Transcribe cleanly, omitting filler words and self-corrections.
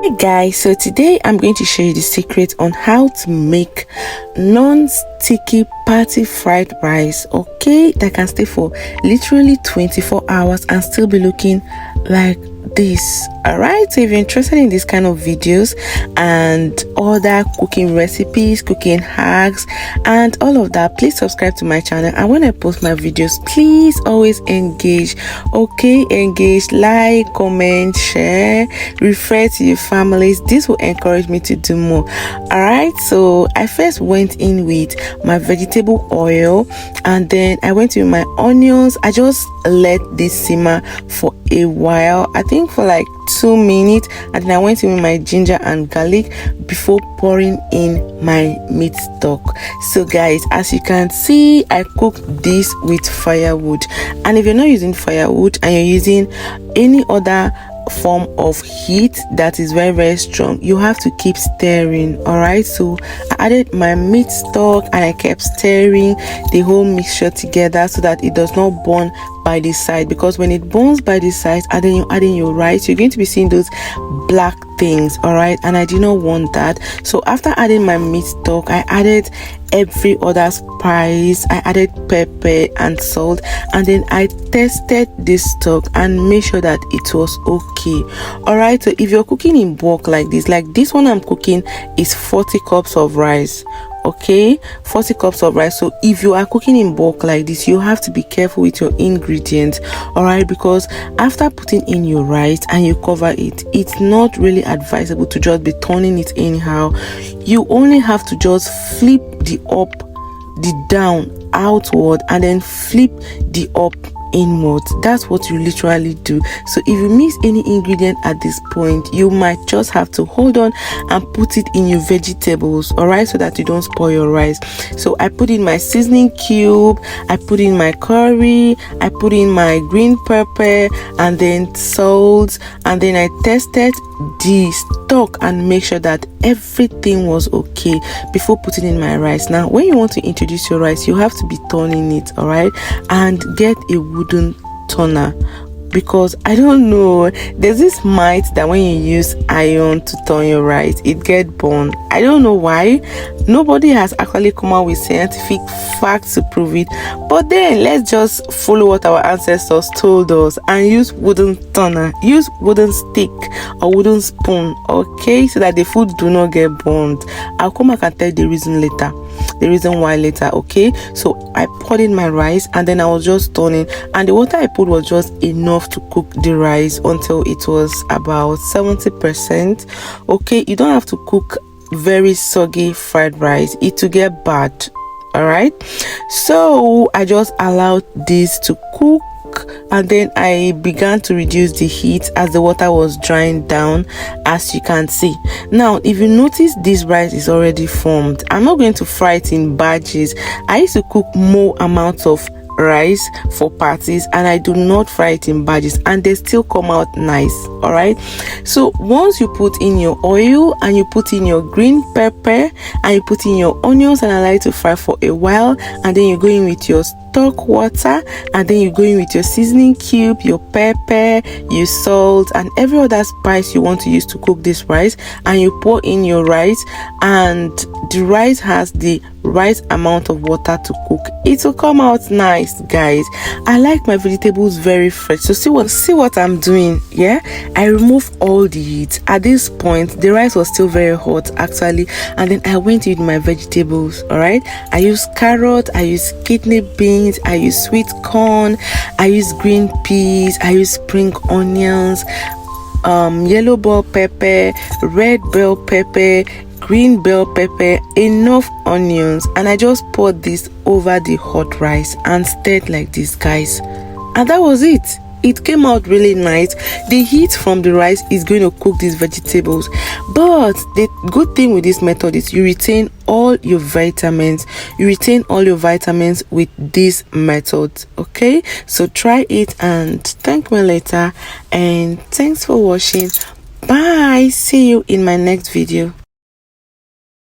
Hey guys, so today I'm going to show you the secret on how to make non-sticky party fried rice, okay, that can stay for literally 24 hours and still be looking like this. All right, so if you're interested in this kind of videos and other cooking recipes, cooking hacks and all of that, please subscribe to my channel. And when I post my videos, please always engage, okay? Engage, like, comment, share, refer to your families. This will encourage me to do more. All right, so I first went in with my vegetable oil and then I went in with my onions. I just let this simmer for a while, I think for like 2 minutes, and then I went in with my ginger and garlic before pouring in my meat stock. So guys, as you can see, I cooked this with firewood, and if you're not using firewood and you're using any other form of heat that is very strong, you have to keep stirring. All right, so I added my meat stock and I kept stirring the whole mixture together so that it does not burn by the side, because when it burns by the sides and then you're adding your rice, you're going to be seeing those black things. All right, and I do not want that. So after adding my meat stock, I added every other spice. I added pepper and salt, and then I tested this stock and made sure that it was okay. All right, so if you're cooking in bulk like this one I'm cooking is 40 cups of rice, okay, 40 cups of rice. So if you are cooking in bulk like this, you have to be careful with your ingredients. All right, because after putting in your rice and you cover it, it's not really advisable to just be turning it anyhow. You only have to just flip the up, the down outward, and then flip the up inward. That's what you literally do. So if you miss any ingredient at this point, you might just have to hold on and put it in your vegetables, all right, so that you don't spoil your rice. So I put in my seasoning cube, I put in my curry, I put in my green pepper and then salt, and then I tested the stock and make sure that everything was okay before putting in my rice. Now when you want to introduce your rice, you have to be turning it, all right, and get a wooden turner, because I don't know, there's this myth that when you use iron to turn your rice, it get burned. I don't know why. Nobody has actually come out with scientific facts to prove it, but then let's just follow what our ancestors told us and use wooden turner, use wooden stick or wooden spoon, okay, so that the food do not get burned. I'll come back and tell the reason later, the reason why later, okay. So I poured in my rice and then I was just turning, and the water I put was just enough to cook the rice until it was about 70%, okay. You don't have to cook very soggy fried rice, it will get bad. All right, so I just allowed this to cook, and then I began to reduce the heat as the water was drying down, as you can see. Now if you notice, this rice is already formed. I'm not going to fry it in batches. I used to cook more amounts of rice for parties and I do not fry it in batches, and they still come out nice. All right, so once you put in your oil and you put in your green pepper and you put in your onions and allow it to fry for a while, and then you go in with your stock water, and then you go in with your seasoning cube, your pepper, your salt and every other spice you want to use to cook this rice, and you pour in your rice, and the rice has the right amount of water to cook. It will come out nice, guys. I like my vegetables very fresh. So see what I'm doing. Yeah, I remove all the heat. At this point the rice was still very hot actually, and then I went with my vegetables. All right, I use carrot, I use kidney beans, I use sweet corn, I use green peas, I use spring onions, yellow bell pepper, red bell pepper, green bell pepper, enough onions, and I just poured this over the hot rice and stirred like this, guys, and that was it. It came out really nice. The heat from the rice is going to cook these vegetables, but the good thing with this method is you retain all your vitamins. You retain all your vitamins with this method, okay. So try it and thank me later, and thanks for watching. Bye, see you in my next video.